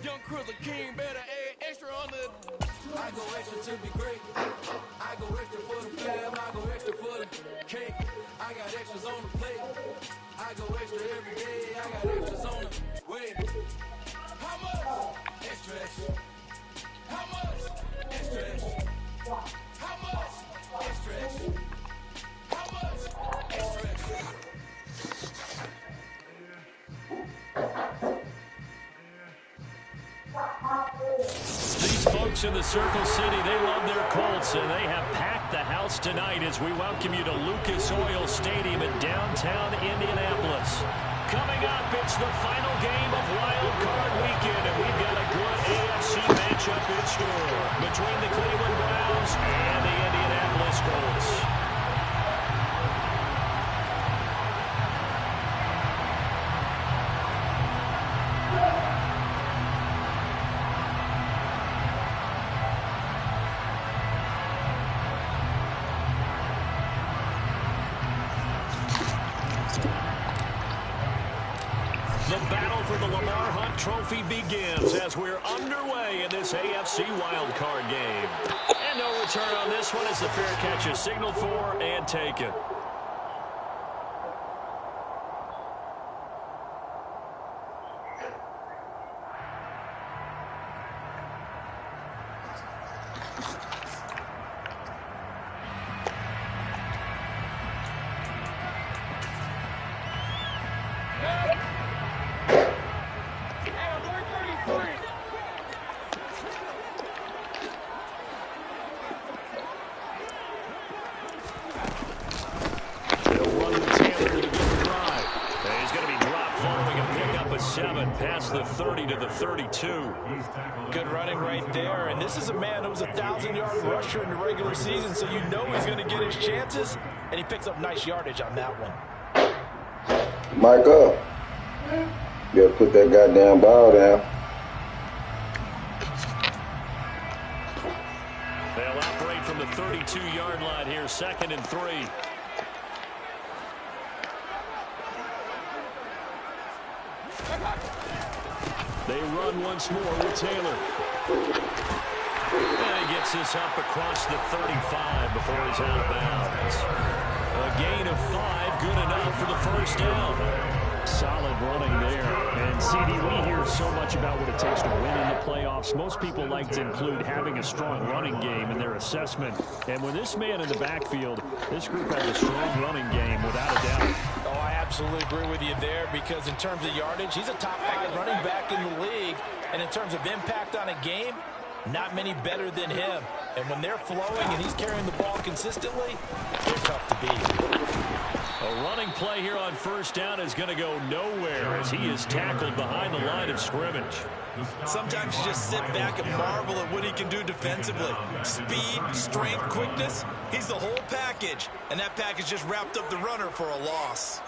Young Kriller King better add extra on the. I go extra to be great. I go extra for the fam. I go extra for the cake. I got extras on the plate. I go extra every day. I got extras on the way. How much? Extra, extra. How much? Extra, extra. How much? Extra, extra. How much? Extra, extra. These folks in the Circle City, they love their Colts, and they have packed the house tonight as we welcome you to Lucas Oil Stadium in downtown Indianapolis. Coming up, it's the final game of Wild Card Weekend, and we've got a good AFC matchup in store between the Cleveland Browns and the Indianapolis Colts. The battle for the Lamar Hunt Trophy begins as we're underway in this AFC wildcard game. And no return on this one as the fair catch is signaled for and taken. Past the 30 to the 32. Good running right there. And this is a man who was a 1,000-yard rusher in the regular season, so you know he's going to get his chances. And he picks up nice yardage on that one. Mike up. You gotta put that goddamn ball down. They'll operate from the 32-yard line here, 2nd and 3. They run once more with Taylor. And he gets this up across the 35 before he's out of bounds. A gain of 5, good enough for the first down. Solid running there. And, CD, we hear so much about what it takes to win in the playoffs. Most people like to include having a strong running game in their assessment. And when this man in the backfield, this group has a strong running game without a doubt. Oh, I absolutely agree with you there because in terms of yardage, he's a top 5 running back in the league. And in terms of impact on a game, not many better than him. And when they're flowing and he's carrying the ball consistently, they're tough to beat. A running play here on first down is going to go nowhere as he is tackled behind the line of scrimmage. Sometimes you just sit back and marvel at what he can do defensively. Speed, strength, quickness, he's the whole package. And that package just wrapped up the runner for a loss.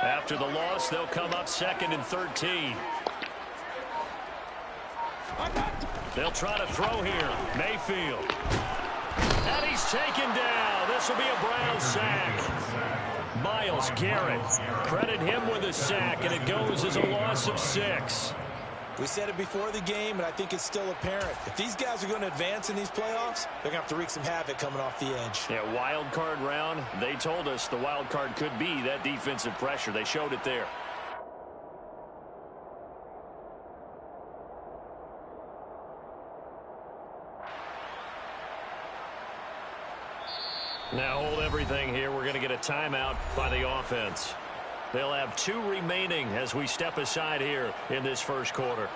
After the loss, they'll come up 2nd and 13. They'll try to throw here. Mayfield. And he's taken down. This will be a Brown sack. Myles Garrett. Credit him with a sack, and it goes as a loss of 6. We said it before the game, and I think it's still apparent. If these guys are going to advance in these playoffs, they're going to have to wreak some havoc coming off the edge. Yeah, wild card round. They told us the wild card could be that defensive pressure. They showed it there. Now hold everything here. We're going to get a timeout by the offense. They'll have 2 remaining as we step aside here in this first quarter.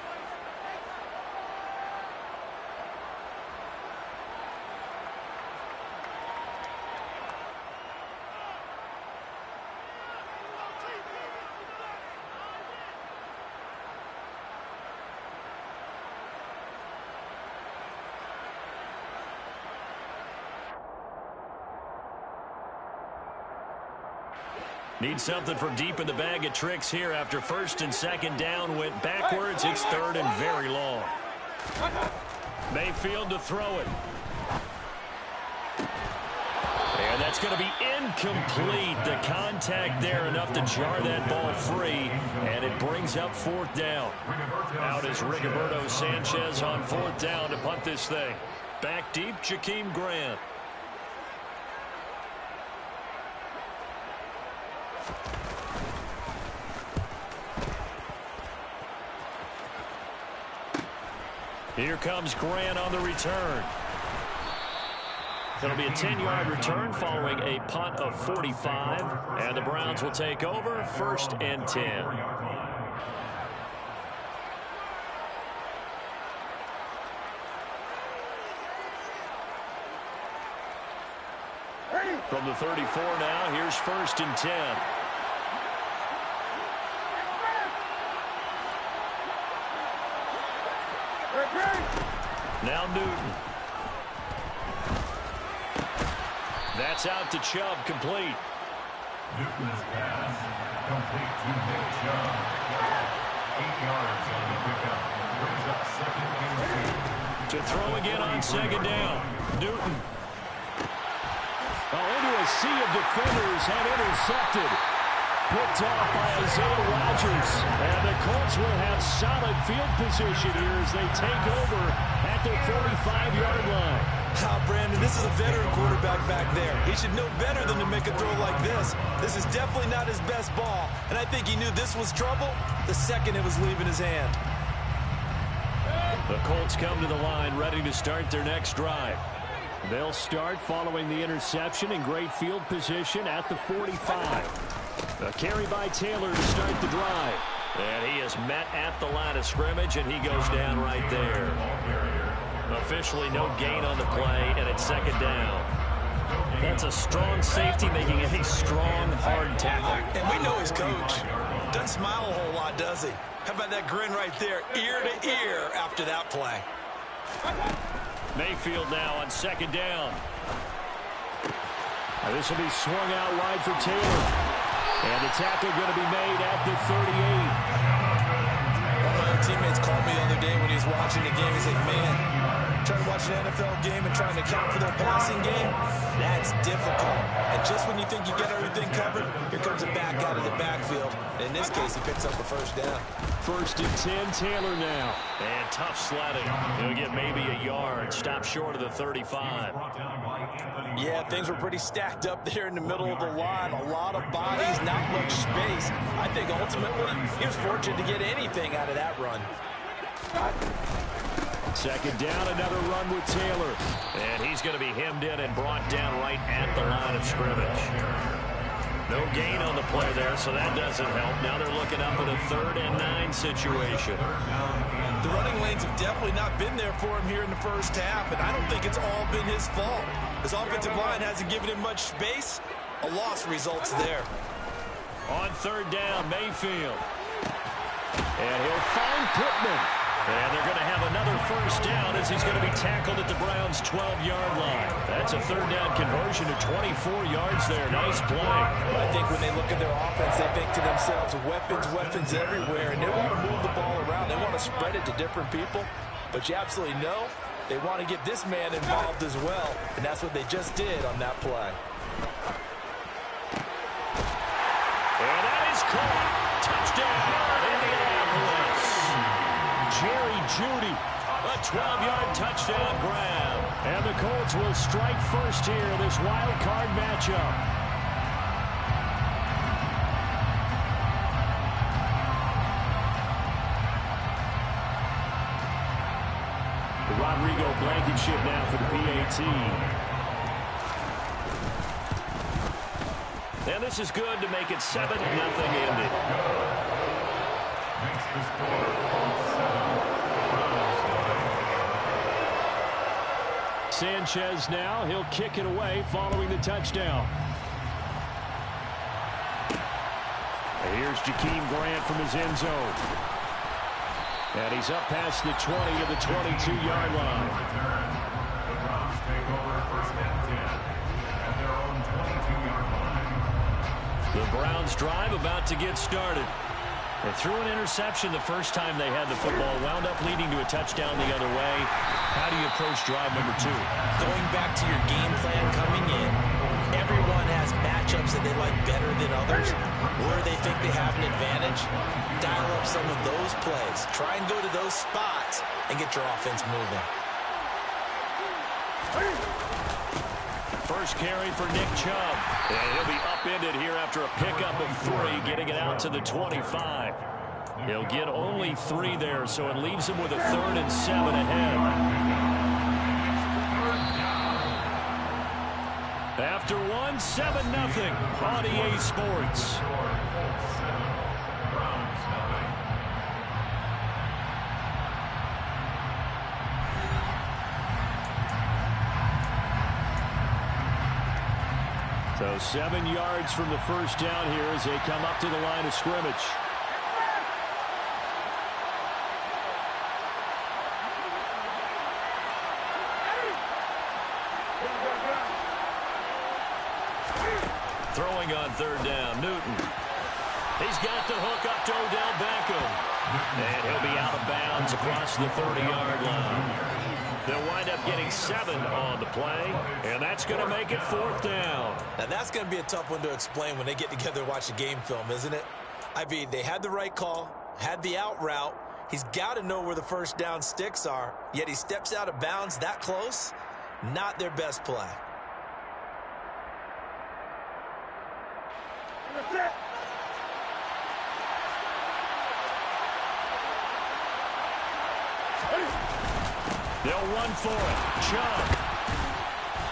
Need something from deep in the bag of tricks here after first and second down went backwards. It's third and very long. Mayfield to throw it. And that's going to be incomplete. The contact there enough to jar that ball free, and it brings up fourth down. Out is Rigoberto Sanchez on fourth down to punt this thing. Back deep, Jakeem Grant. Here comes Grant on the return. It'll be a 10-yard return following a punt of 45, and the Browns will take over first and 10. From the 34 now, here's first and 10. Now Newton. That's out to Chubb, complete. Newton's pass, complete to Nick Chubb. 8 yards on the pickup. Brings up second and 2. To throw again on second down. Newton. Well, into a sea of defenders and intercepted. Picked off by Isaiah Rodgers. And the Colts will have solid field position here as they take over at their 45-yard line. Brandon, this is a veteran quarterback back there. He should know better than to make a throw like this. This is definitely not his best ball, and I think he knew this was trouble the second it was leaving his hand. The Colts come to the line ready to start their next drive. They'll start following the interception in great field position at the 45. A carry by Taylor to start the drive. And he is met at the line of scrimmage, and he goes down right there. Officially no gain on the play, and it's second down. That's a strong safety making a strong, hard tackle. And we know his coach. Doesn't smile a whole lot, does he? How about that grin right there, ear to ear after that play? Mayfield now on second down. This will be swung out wide for Taylor. And the tackle going to be made at the 38. One of my own teammates called me the other day when he was watching the game. He's like, man, trying to watch an NFL game and trying to account for their passing game, that's difficult. And just when you think you get everything covered, here comes a back out of the backfield. And in this case, he picks up a first down. First and 10, Taylor now. And tough sledding. He'll get maybe a yard. Stop short of the 35. Yeah, things were pretty stacked up there in the middle of the line. A lot of bodies, not much space. I think ultimately he was fortunate to get anything out of that run. Second down, another run with Taylor. And he's going to be hemmed in and brought down right at the line of scrimmage. No gain on the play there, so that doesn't help. Now they're looking up at a 3rd and 9 situation. The running lanes have definitely not been there for him here in the first half, and I don't think it's all been his fault. His offensive line hasn't given him much space. A loss results there. On 3rd down, Mayfield. And he'll find Pittman. And they're going to have another first down as he's going to be tackled at the Browns' 12-yard line. That's a 3rd down conversion to 24 yards there. Nice play. I think when they look at their offense, they think to themselves, weapons everywhere, and they want to move the ball around. They want to spread it to different people. But you absolutely know they want to get this man involved as well, and that's what they just did on that play. And that is caught. Touchdown, Indianapolis. Jerry Jeudy. A 12-yard touchdown grab. And the Colts will strike first here in this wild card matchup. Rodrigo Blankenship now for the PAT. And this is good to make it 7-0 Indy. Makes the score 7. Sanchez now, he'll kick it away following the touchdown. And here's Jakeem Grant from his end zone. And he's up past the 20 to the 22-yard line. The Browns take over 1st and 10 at their own 22-yard line. The Browns drive about to get started. They threw an interception the first time they had the football, wound up leading to a touchdown the other way. How do you approach drive number 2? Going back to your game plan coming in, everyone has matchups that they like better than others. Where they think they have an advantage, dial up some of those plays. Try and go to those spots and get your offense moving. First carry for Nick Chubb. And he'll be upended here after a pickup of 3, getting it out to the 25. He'll get only 3 there, so it leaves him with a 3rd and 7 ahead. After 1, 7-0 on EA Sports. So 7 yards from the first down here as they come up to the line of scrimmage. Throwing on 3rd down, Newton. He's got the hook up to Odell Beckham. And he'll be out of bounds across the 30-yard line. They'll wind up getting 7 on the play, and that's going to make it 4th down. Now, that's going to be a tough one to explain when they get together and watch the game film, isn't it? I mean, they had the right call, had the out route. He's got to know where the first down sticks are, yet he steps out of bounds that close. Not their best play. They'll run for it. Chubb.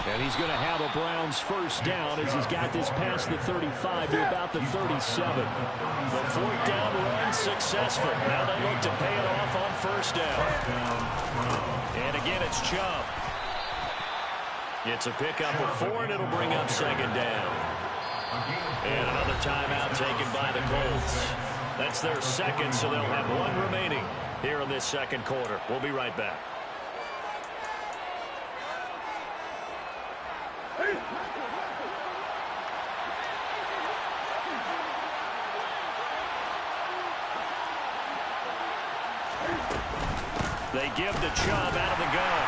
And he's going to have a Browns first down as he's got this past the 35 to about the 37. The 4th down run successful. Now they look to pay it off on first down. And again, it's Chubb. It's a pickup of 4, and it'll bring up 2nd down. And another timeout taken by the Colts. That's their 2nd, so they'll have 1 remaining here in this 2nd quarter. We'll be right back. They give to Chubb out of the gun.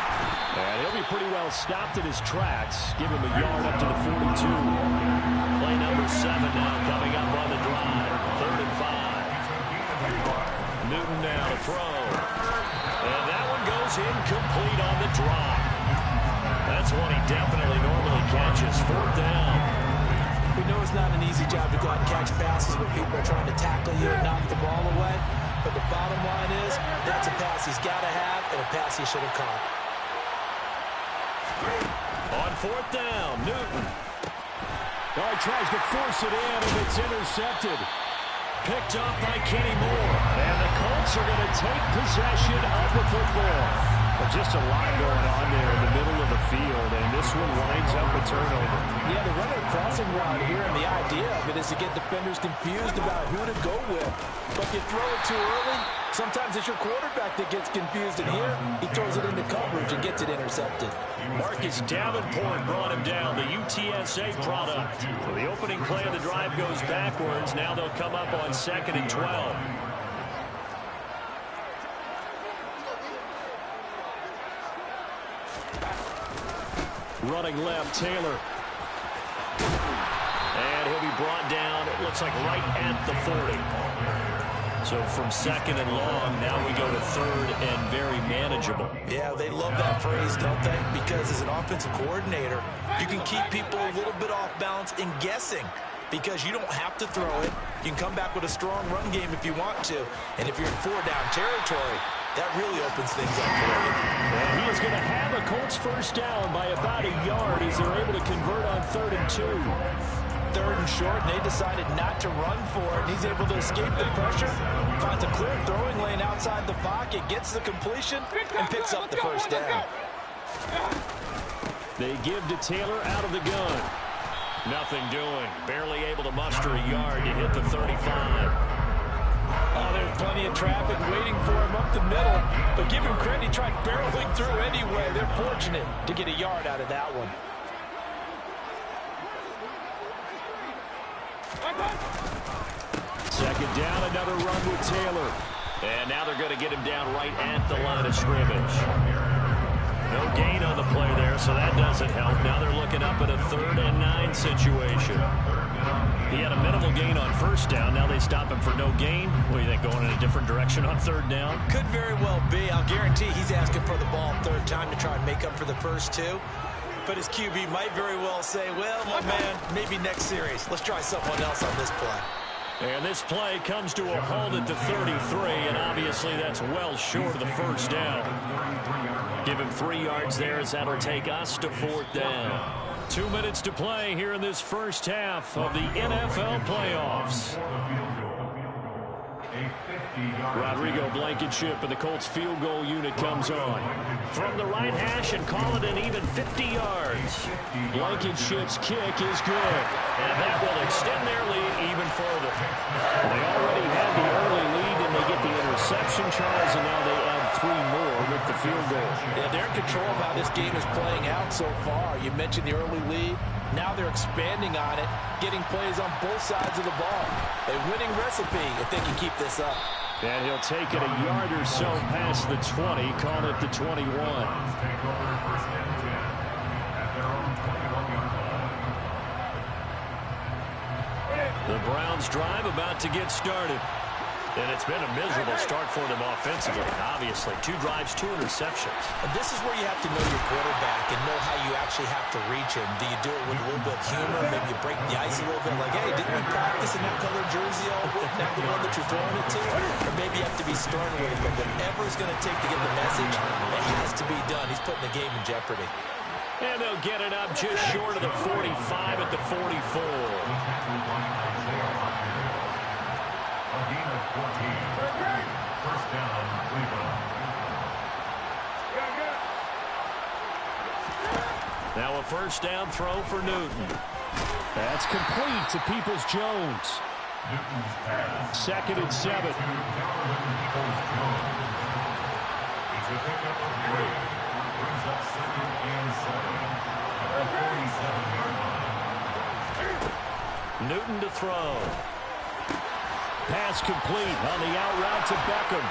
And he'll be pretty well stopped in his tracks. Give him a yard up to the 42. Play number 7 now coming up on the drive. 3rd and 5. Newton now to throw. And that one goes incomplete on the drop. That's one he definitely normally catches. 4th down. We know it's not an easy job to go out and catch passes when people are trying to tackle you and knock the ball away. But the bottom line is, that's a pass he's got to have and a pass he should have caught. On 4th down, Newton. Oh, he tries to force it in, and it's intercepted. Picked up by Kenny Moore. And the Colts are going to take possession of the football. Well, just a lot going on there in the middle of the field, and this one winds up a turnover. Yeah, they're running a crossing route here, and the idea of it is to get defenders confused about who to go with. But if you throw it too early, sometimes it's your quarterback that gets confused, and here he throws it into coverage and gets it intercepted. Marcus Davenport brought him down, the UTSA product. So the opening play of the drive goes backwards. Now they'll come up on 2nd and 12. Running left, Taylor. And he'll be brought down, it looks like right at the 40. So from 2nd and long, now we go to 3rd and very manageable. Yeah, they love that phrase, don't they? Because as an offensive coordinator, you can keep people a little bit off balance and guessing. Because you don't have to throw it. You can come back with a strong run game if you want to. And if you're in 4-down territory, that really opens things up for you. And he is going to have a Colts first down by about a yard as they're able to convert on 3rd and 2. 3rd and short, and they decided not to run for it. And he's able to escape the pressure, finds a clear throwing lane outside the pocket, gets the completion, and picks up the first down. They give to Taylor out of the gun. Nothing doing. Barely able to muster a yard to hit the 35. Oh, there's plenty of traffic waiting for him up the middle. But give him credit, he tried barreling through anyway. They're fortunate to get a yard out of that one. it down. Another run with Taylor. And now they're going to get him down right at the line of scrimmage. No gain on the play there, so that doesn't help. Now they're looking up at a 3rd and 9 situation. He had a minimal gain on first down. Now they stop him for no gain. What do you think, going in a different direction on 3rd down? Could very well be. I'll guarantee he's asking for the ball 3rd time to try and make up for the first 2. But his QB might very well say, well, my man, maybe next series. Let's try someone else on this play. And this play comes to a halt at the 33, and obviously that's well short of the first down. Give him 3 yards there, as that'll take us to 4th down. 2 minutes to play here in this first half of the NFL playoffs. Rodrigo Blankenship and the Colts field goal unit comes on. From the right hash and call it an even 50 yards. Blankenship's kick is good. And that will extend their lead even further. They already had the early lead, and they get the interception, Charles, and now they add 3 more with the field goal. Yeah, they're in control of how this game is playing out so far. You mentioned the early lead. Now they're expanding on it, getting plays on both sides of the ball. A winning recipe if they can keep this up. And he'll take it a yard or so past the 20, call it the 21. The Browns drive about to get started. And it's been a miserable start for them offensively, obviously. 2 drives, 2 interceptions. And this is where you have to know your quarterback and know how you actually have to reach him. Do you do it with a little bit of humor? Maybe you break the ice a little bit, like, hey, didn't we practice in that colored jersey all week? Now the one that you're throwing it to? Or maybe you have to be stern with him. But whatever it's going to take to get the message, it has to be done. He's putting the game in jeopardy. And they'll get it up just short of the 45 at the 44. A gain of 14. First down, Cleveland. Now a first down throw for Newton. That's complete to Peoples-Jones. Newton's pass. 2nd and 7. It's a pickup of 3. Brings up 2nd and 7. At the 47-yard line. Newton to throw. Pass complete on the out route to Beckham.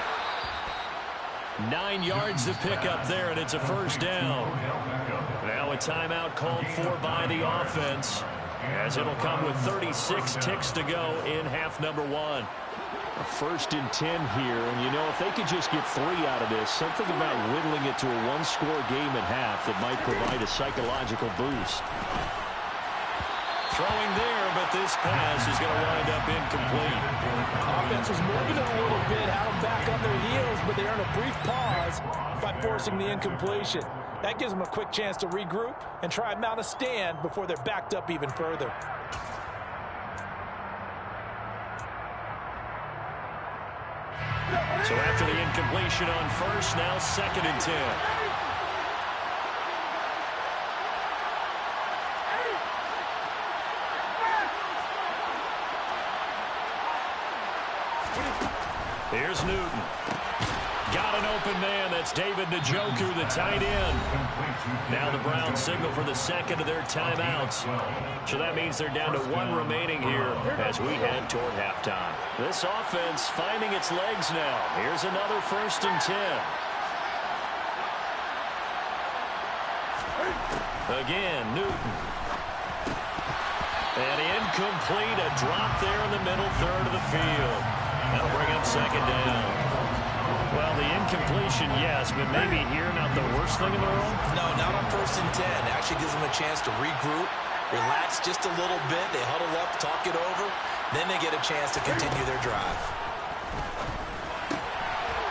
9 yards to pick up there, and it's a first down. Now a timeout called for by the offense, as it'll come with 36 ticks to go in half number 1. A 1st and 10 here, and you know, if they could just get 3 out of this, something about whittling it to a 1-score game at half that might provide a psychological boost. Throwing there, but this pass is going to wind up incomplete. Offense was moving it a little bit, had them back on their heels, but they earn a brief pause by forcing the incompletion. That gives them a quick chance to regroup and try and mount a stand before they're backed up even further. So after the incompletion on first, now 2nd and 10. Here's Newton. Got an open man. That's David Njoku, the tight end. Now the Browns signal for the 2nd of their timeouts. So that means they're down to 1 remaining here as we head toward halftime. This offense finding its legs now. Here's another 1st and 10. Again, Newton. And incomplete. A drop there in the middle 3rd of the field. That'll bring up 2nd down. Well, the incompletion, yes, but maybe here not the worst thing in the world? No, not on 1st and 10. Actually gives them a chance to regroup, relax just a little bit. They huddle up, talk it over. Then they get a chance to continue their drive.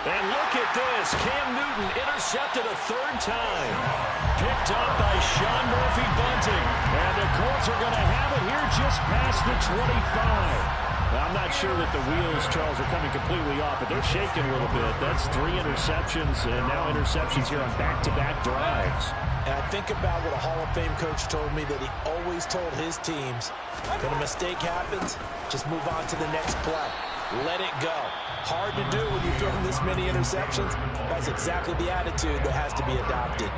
And look at this. Cam Newton intercepted a 3rd time. Picked up by Sean Murphy-Bunting. And the Colts are going to have it here just past the 25. I'm not sure that the wheels, Charles, are coming completely off, but they're shaking a little bit. That's 3 interceptions, and now interceptions here on back-to-back drives. And I think about what a Hall of Fame coach told me, that he always told his teams, when a mistake happens, just move on to the next play. Let it go. Hard to do when you're throwing this many interceptions. That's exactly the attitude that has to be adopted.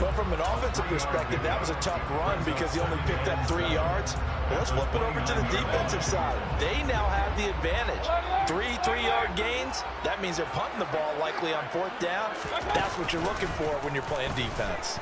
But from an offensive perspective, that was a tough run because he only picked up 3 yards. Let's flip it over to the defensive side. They now have the advantage. 3-3-yard gains, that means they're punting the ball likely on 4th down. That's what you're looking for when you're playing defense.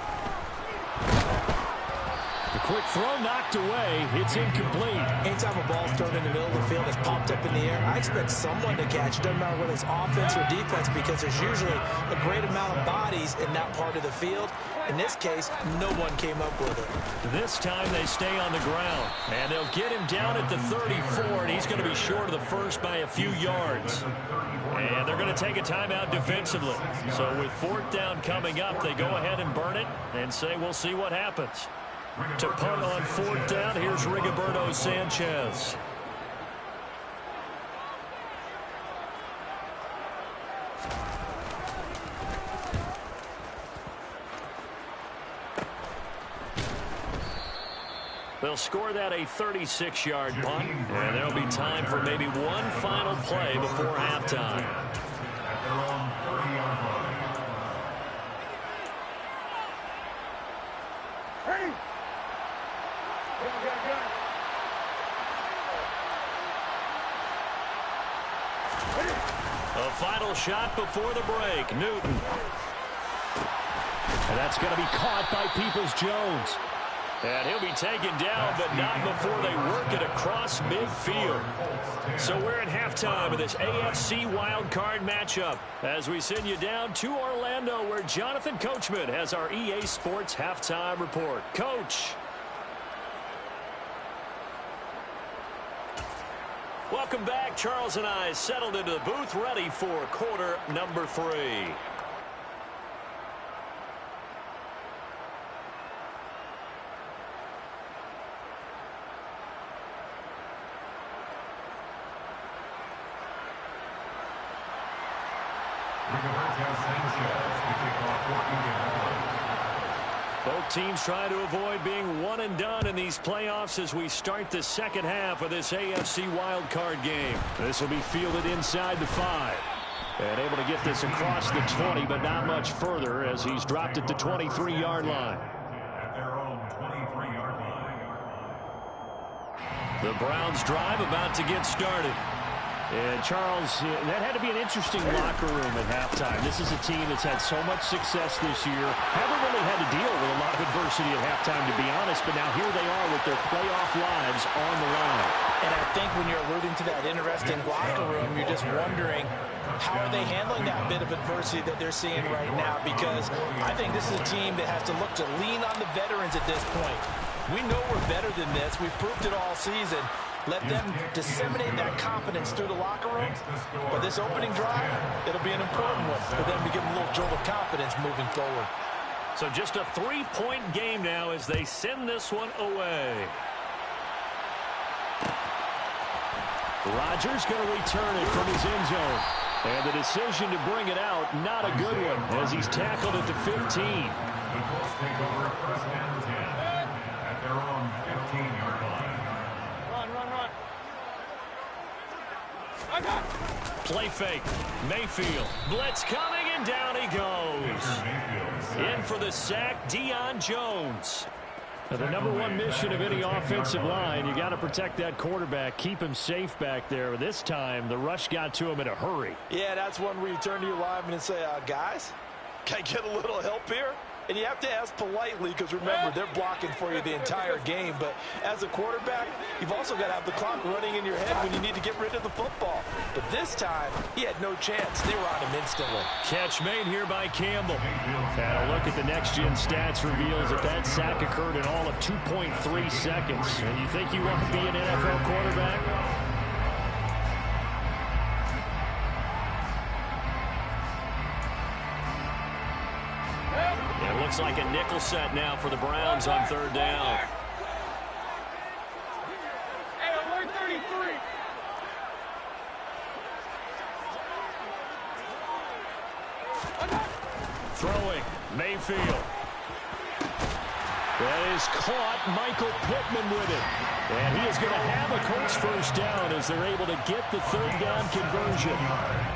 The quick throw knocked away. It's incomplete. Anytime a ball's thrown in the middle of the field, it's popped up in the air, I expect someone to catch it. Doesn't matter whether it's offense or defense, because there's usually a great amount of bodies in that part of the field. In this case, no one came up with it. This time they stay on the ground, and they'll get him down at the 34, and he's going to be short of the first by a few yards. And they're going to take a timeout defensively. So with 4th down coming up, they go ahead and burn it and say we'll see what happens. To punt on 4th down, here's Rigoberto Sanchez. They'll score that a 36-yard punt, and there'll be time for maybe one final play before halftime. At their own 30-yard line. A final shot before the break. Newton. And that's going to be caught by Peoples-Jones. And he'll be taken down, but not before they work it across midfield. So we're at halftime of this AFC wildcard matchup as we send you down to Orlando, where Jonathan Coachman has our EA Sports halftime report. Coach. Welcome back. Charles and I settled into the booth, ready for quarter number 3. Both teams trying to avoid being one and done in these playoffs as we start the second half of this AFC wildcard game. This will be fielded inside the 5. And able to get this across the 20, but not much further as he's dropped at the 23-yard line. At their own 23-yard line. The Browns drive about to get started. And Charles, that had to be an interesting locker room at halftime. This is a team that's had so much success this year. Haven't really had to deal with a lot of adversity at halftime, to be honest, but now here they are with their playoff lives on the line. And I think when you're alluding to that interesting locker room, you're just wondering, how are they handling that bit of adversity that they're seeing right now? Because I think this is a team that has to look to lean on the veterans at this point. We know we're better than this. We've proved it all season. Let them disseminate that confidence through the locker room. But this opening drive, it'll be an important one for them to give them a little jolt of confidence moving forward. So just a 3-point game now as they send this one away. Rodgers going to return it from his end zone. And the decision to bring it out, not a good one, as he's tackled at the 15. The Colts take over a first down 10 at their own 15-yard line. Play fake. Mayfield. Blitz coming, and down he goes. In for the sack, Deion Jones. Now, the number one mission of any offensive line, you got to protect that quarterback, keep him safe back there. This time, the rush got to him in a hurry. Yeah, that's one where you turn to your lineman and say, guys, can I get a little help here? And you have to ask politely because, remember, they're blocking for you the entire game. But as a quarterback, you've also got to have the clock running in your head when you need to get rid of the football. But this time, he had no chance. They were on him instantly. Catch made here by Campbell. And a look at the next-gen stats reveals that sack occurred in all of 2.3 seconds. And you think you want to be an NFL quarterback? It looks like a nickel set now for the Browns on 3rd down. Throwing, Mayfield. That is caught. Michael Pittman with it. And he is going to have a Colts first down as they're able to get the 3rd down conversion.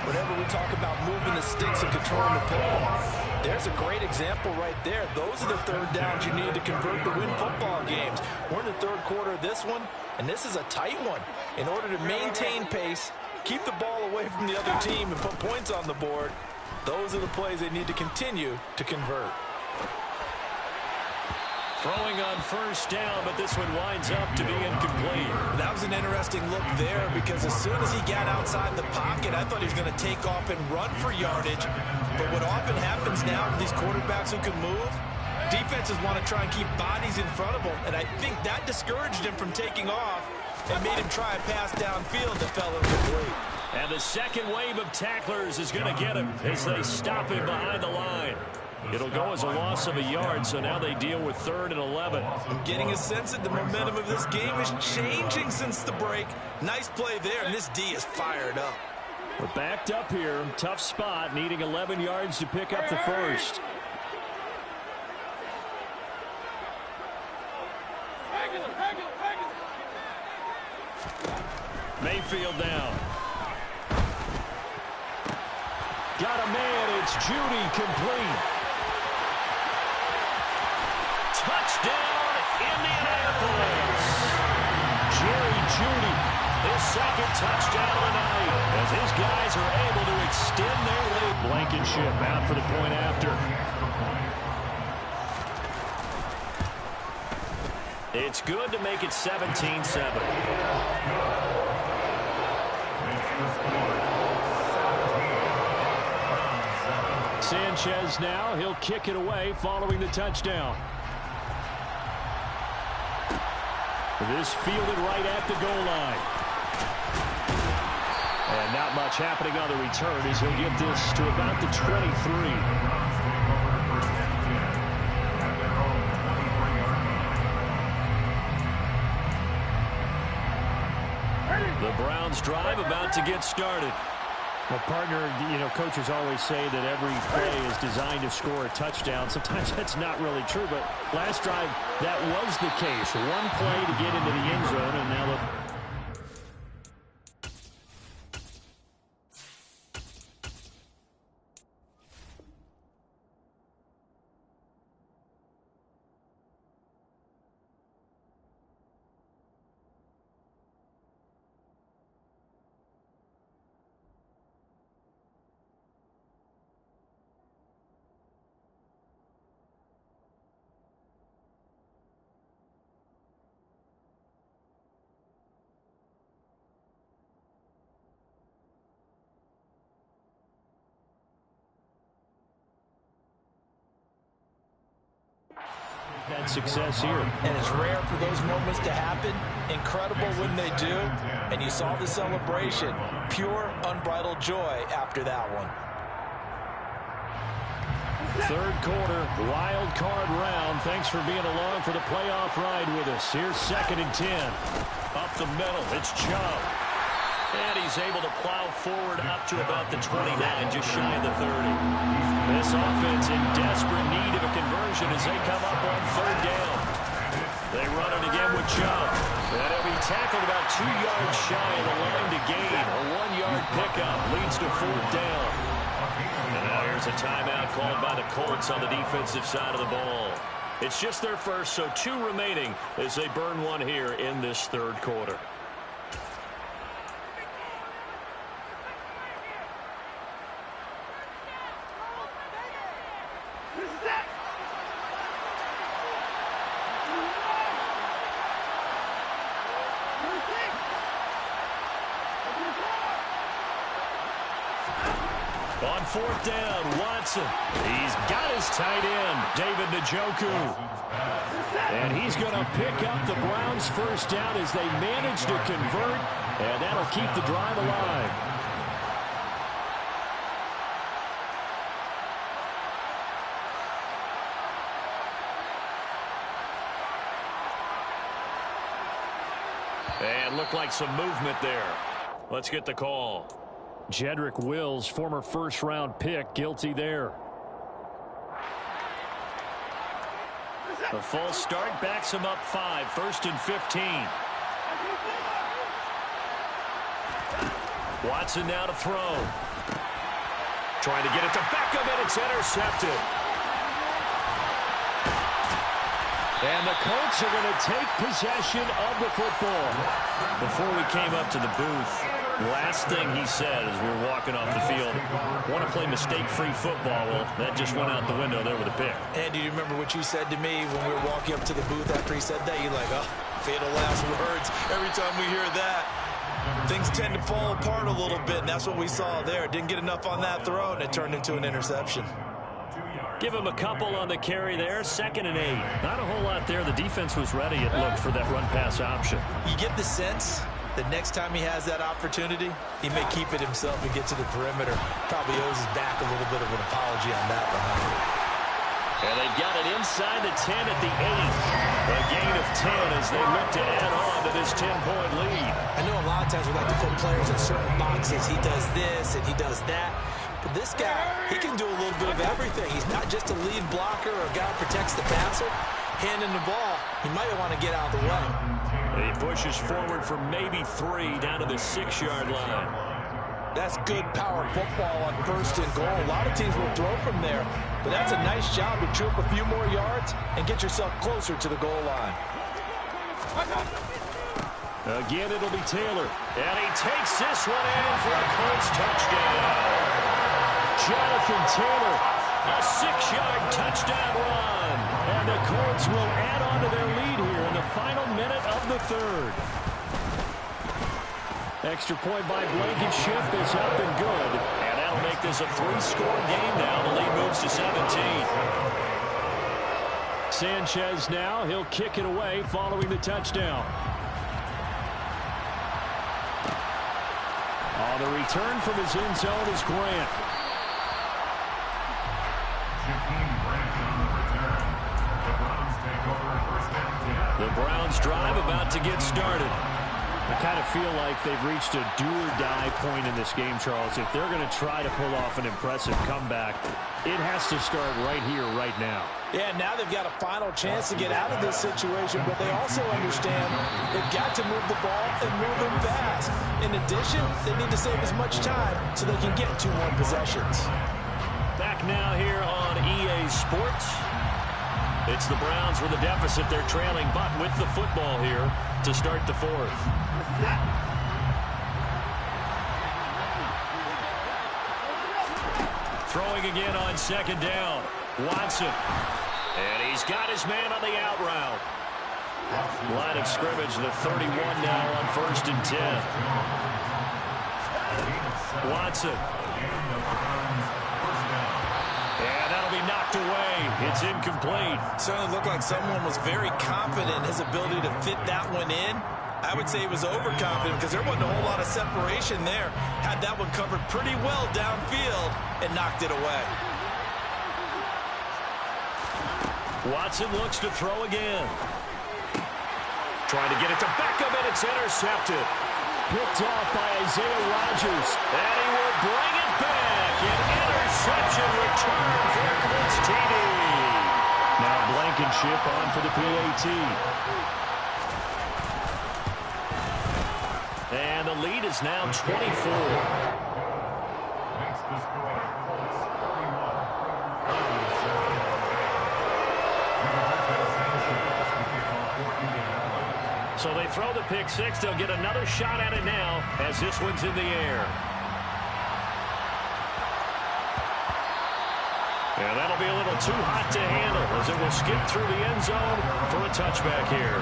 Whenever we talk about moving the sticks and controlling the football, There's a great example right there. Those are the third downs you need to convert to win football games. We're in the third quarter of this one, and this is a tight one. In order to maintain pace, keep the ball away from the other team, and put points on the board, those are the plays they need to continue to convert. Throwing on first down, but this one winds up to be incomplete. That was an interesting look there because as soon as he got outside the pocket, I thought he was going to take off and run for yardage. But what often happens now with these quarterbacks who can move, defenses want to try and keep bodies in front of them, and I think that discouraged him from taking off and made him try a pass downfield that fell incomplete. And the second wave of tacklers is going to get him as they stop him behind the line. It'll go as a loss of a yard, so now they deal with 3rd and 11. I'm getting a sense that the momentum of this game is changing since the break. Nice play there, and this D is fired up. We're backed up here. Tough spot, needing 11 yards to pick up the first. Mayfield down. Got a man. It's Judy, complete. Touchdown, Indianapolis. Jerry Judy, his second touchdown of the night, as his guys are able to extend their lead. Blankenship out for the point after. It's good to make it 17-7. Sanchez now, he'll kick it away following the touchdown. This fielded right at the goal line. And not much happening on the return as he'll get this to about the 23. The Browns drive about to get started. Well, partner, you know, coaches always say that every play is designed to score a touchdown. Sometimes that's not really true, but last drive, that was the case. One play to get into the end zone, and now the... had success here. And it's rare for those moments to happen. Incredible when they do. And you saw the celebration. Pure, unbridled joy after that one. Third quarter, wild card round. Thanks for being along for the playoff ride with us. Here's 2nd and 10. Up the middle, it's Chubb. And he's able to plow forward up to about the 29, just shy of the 30. This offense in desperate need of a conversion as they come up on 3rd down. They run it again with Chubb. And he'll be tackled about 2 yards shy of the line to gain. A 1-yard pickup leads to 4th down. And now here's a timeout called by the Colts on the defensive side of the ball. It's just their first, so 2 remaining as they burn one here in this 3rd quarter. On 4th down, Watson. He's got his tight end, David Njoku. And he's going to pick up the Browns' first down as they manage to convert, and that'll keep the drive alive. And looked like some movement there. Let's get the call. Jedrick Wills, former first-round pick, guilty there. The false start backs him up 5, 1st and 15. Watson now to throw. Trying to get it to Beckham, and it's intercepted. And the Colts are going to take possession of the football. Before we came up to the booth, last thing he said as we were walking off the field, want to play mistake-free football. Well, that just went out the window there with a pick. And do you remember what you said to me when we were walking up to the booth after he said that? You're like, oh, fatal last words. Every time we hear that, things tend to fall apart a little bit, and that's what we saw there. Didn't get enough on that throw, and it turned into an interception. Give him a couple on the carry there. 2nd and 8. Not a whole lot there. The defense was ready, it looked, for that run-pass option. You get the sense that next time he has that opportunity, he may keep it himself and get to the perimeter. Probably owes his back a little bit of an apology on that one. And they've got it inside the 10 at the 8. A gain of 10 as they look to add on to this 10-point lead. I know a lot of times we like to put players in certain boxes. He does this and he does that. But this guy, he can do a little bit of everything. He's not just a lead blocker or a guy who protects the passer. Handing the ball, he might want to get out of the way. And he pushes forward for maybe 3 down to the 6-yard line. That's good power football on 1st and goal. A lot of teams will throw from there, but that's a nice job to trip a few more yards and get yourself closer to the goal line. Again, it'll be Taylor. And he takes this one in for a Colts touchdown. Jonathan Taylor, a 6-yard touchdown run. And the Colts will add on to their lead here in the final minute of the 3rd. Extra point by Blankenship is up and good. And that'll make this a 3-score game now. The lead moves to 17. Sanchez now, he'll kick it away following the touchdown. On the return from his end zone is Grant. The Browns drive about to get started. I kind of feel like they've reached a do-or-die point in this game, Charles. If they're going to try to pull off an impressive comeback, it has to start right here, right now. Yeah, now they've got a final chance to get out of this situation, but they also understand they've got to move the ball and move them fast. In addition, they need to save as much time so they can get 2 more possessions. Back now here on EA Sports. It's the Browns with a deficit. They're trailing, but with the football here to start the 4th. Throwing again on 2nd down. Watson. And he's got his man on the out route. Line of scrimmage, the 31 now on 1st and 10. Watson. And that'll be knocked away. It's incomplete. Certainly looked like someone was very confident in his ability to fit that one in. I would say he was overconfident because there wasn't a whole lot of separation there. Had that one covered pretty well downfield and knocked it away. Watson looks to throw again. Trying to get it to Beckham, and it's intercepted. Picked off by Isaiah Rodgers. And he will bring it back. An interception return for a Colts TD. Now Blankenship on for the PAT. And the lead is now 24. So they throw the pick 6. They'll get another shot at it now as this one's in the air. And that'll be a little too hot to handle as it will skip through the end zone for a touchback here.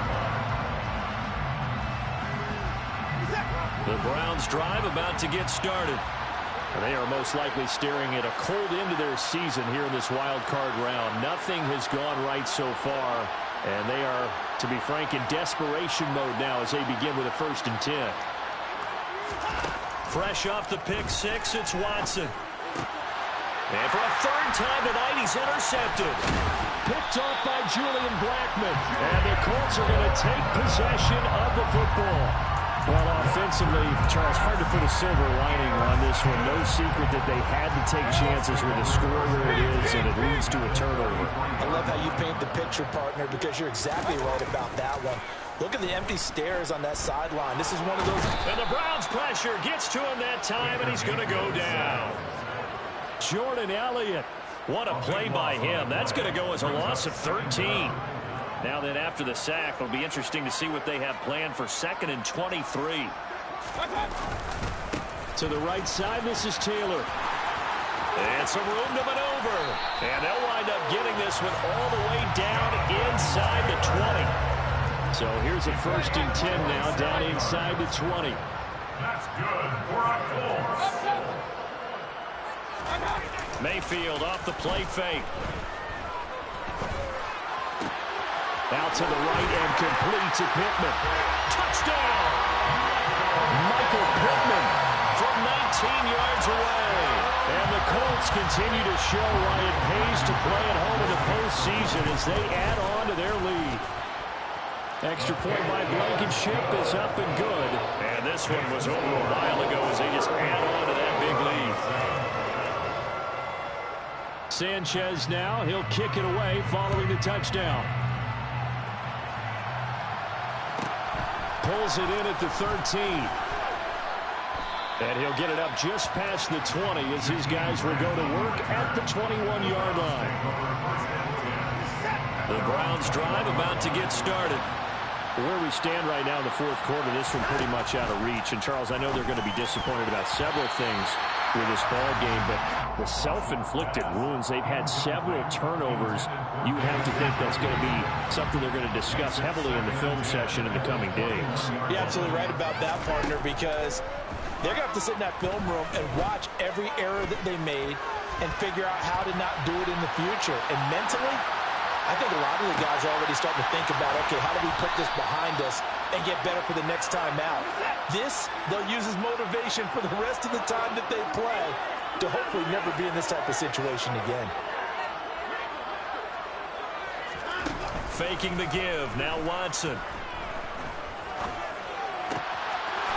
The Browns drive about to get started. And they are most likely staring at a cold end to their season here in this wild card round. Nothing has gone right so far. And they are, to be frank, in desperation mode now as they begin with a 1st and 10. Fresh off the pick 6, it's Watson. And for a 3rd time tonight, he's intercepted. Picked off by Julian Blackmon. And the Colts are going to take possession of the football. Well, offensively, Charles, hard to put a silver lining on this one. No secret that they had to take chances with the score where it is, and it leads to a turnover. I love how you paint the picture, partner, because you're exactly right about that one. Look at the empty stares on that sideline. This is one of those. And the Browns' pressure gets to him that time, and he's going to go down. Jordan Elliott. What a play by him. That's going to go as a loss of 13. Now then, after the sack, it'll be interesting to see what they have planned for 2nd and 23. To the right side, this is Taylor. And some room to maneuver. And they'll wind up getting this one all the way down inside the 20. So here's a 1st and 10 now, down inside the 20. That's good for a Colts. Mayfield off the play fake. Out to the right and complete to Pittman. Touchdown! Michael Pittman from 19 yards away. And the Colts continue to show why it pays to play at home in the postseason as they add on to their lead. Extra point by Blankenship is up and good. And this one was over a while ago as they just add on to that big lead. Sanchez now, he'll kick it away following the touchdown. Pulls it in at the 13. And he'll get it up just past the 20 as his guys will go to work at the 21-yard line. The Browns drive about to get started. Where we stand right now in the 4th quarter, this one pretty much out of reach. And, Charles, I know they're going to be disappointed about several things with this ball game, but the self-inflicted wounds, they've had several turnovers. You have to think that's going to be something they're going to discuss heavily in the film session in the coming days. You're absolutely right about that, partner, because they're going to have to sit in that film room and watch every error that they made and figure out how to not do it in the future. And mentally, I think a lot of the guys are already starting to think about, okay, how do we put this behind us and get better for the next time out? This, they'll use as motivation for the rest of the time that they play to hopefully never be in this type of situation again. Faking the give. Now Watson.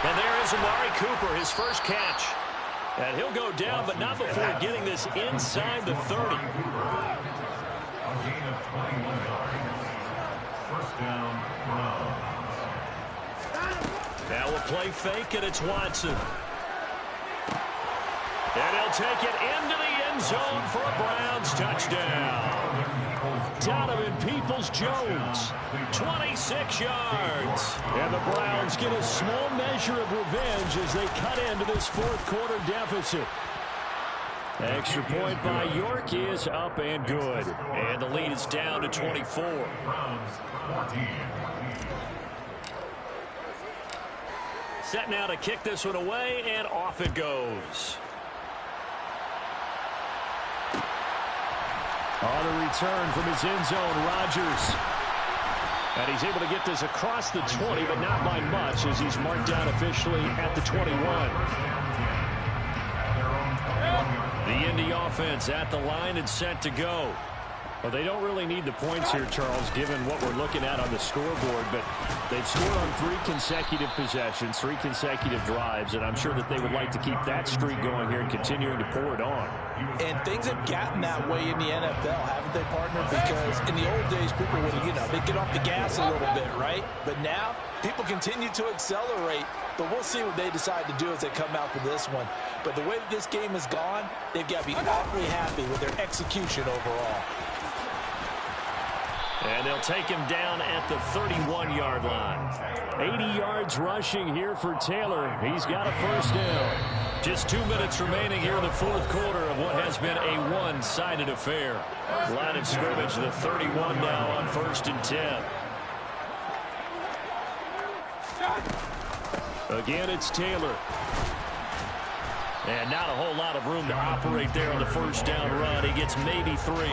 And there is Amari Cooper, his first catch. And he'll go down, but not before getting this inside the 30. A gain of 21 yards. 1st down, Browns. Now a play fake, and it's Watson. And he'll take it into the end zone for a Browns touchdown. Donovan Peoples-Jones, 26 yards. And the Browns get a small measure of revenge as they cut into this 4th quarter deficit. Extra point by York is up and good. And the lead is down to 24. Browns 14. Set now to kick this one away, and off it goes. On the return from his end zone, Rodgers. And he's able to get this across the 20, but not by much as he's marked down officially at the 21. The Indy offense at the line and set to go. Well, they don't really need the points here, Charles, given what we're looking at on the scoreboard, but they've scored on 3 consecutive possessions, 3 consecutive drives, and I'm sure that they would like to keep that streak going here and continuing to pour it on. And things have gotten that way in the NFL, haven't they, partner? Because in the old days, people would, they'd get off the gas a little bit, right? But now, people continue to accelerate, but we'll see what they decide to do as they come out for this one. But the way that this game has gone, they've got to be awfully happy with their execution overall. And they'll take him down at the 31-yard line. 80 yards rushing here for Taylor. He's got a 1st down. Just 2 minutes remaining here in the 4th quarter of what has been a one-sided affair. Line of scrimmage, the 31 now on 1st and 10. Again, it's Taylor. And not a whole lot of room to operate there on the 1st down run. He gets maybe 3.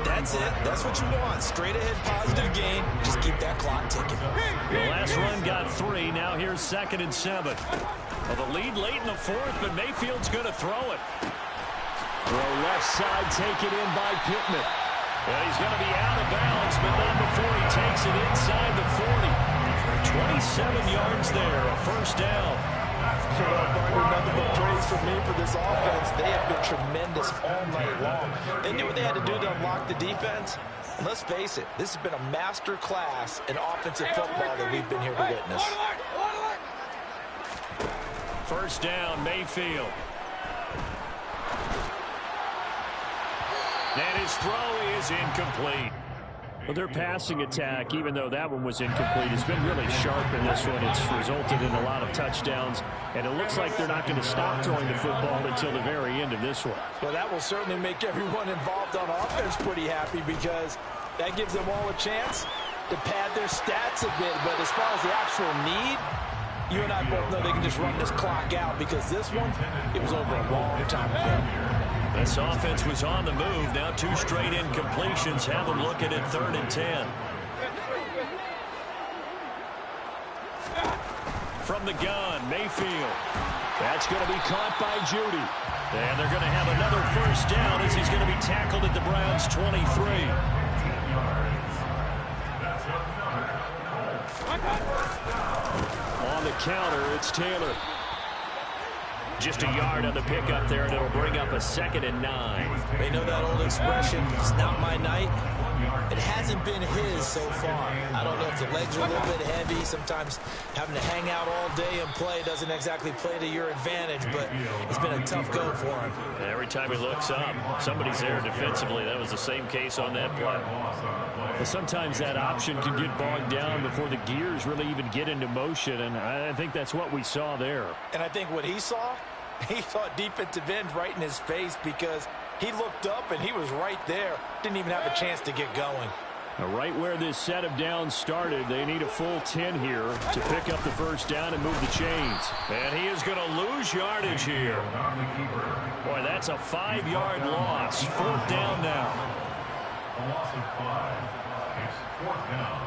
That's it. That's what you want. Straight ahead positive gain. Just keep that clock ticking. The last run got 3. Now here's 2nd and 7. Well, the lead late in the 4th, but Mayfield's going to throw it. Throw left side, taken in by Pittman. And he's going to be out of bounds, but not before he takes it inside the 40. 27 yards there, a 1st down. Nothing but praise from me for this offense. They have been tremendous all night long. They knew what they had to do to unlock the defense. And let's face it, this has been a master class in offensive football that we've been here to witness. 1st down, Mayfield. And his throw is incomplete. Well, their passing attack, even though that one was incomplete, has been really sharp in this one. It's resulted in a lot of touchdowns, and it looks like they're not going to stop throwing the football until the very end of this one. Well, that will certainly make everyone involved on offense pretty happy because that gives them all a chance to pad their stats a bit. But as far as the actual need, you and I both know they can just run this clock out because this one, it was over a long time ago. This offense was on the move. Now 2 straight incompletions have them looking at 3rd and 10. From the gun, Mayfield. That's going to be caught by Judy. And they're going to have another first down as he's going to be tackled at the Browns' 23. On the counter, it's Taylor. Just a yard on the pickup there, and it'll bring up a 2nd and 9. They know that old expression, it's not my night. It hasn't been his so far. I don't know if the legs are a little bit heavy. Sometimes having to hang out all day and play doesn't exactly play to your advantage, but it's been a tough go for him. And every time he looks up, somebody's there defensively. That was the same case on that play. But sometimes that option can get bogged down before the gears really even get into motion, and I think that's what we saw there. And I think what he saw defensive end right in his face because he looked up and he was right there. Didn't even have a chance to get going. Now, right where this set of downs started, they need a full 10 here to pick up the first down and move the chains. And he is going to lose yardage here. Boy, that's a 5-yard loss. 4th down now. A loss of 5. It's 4th down.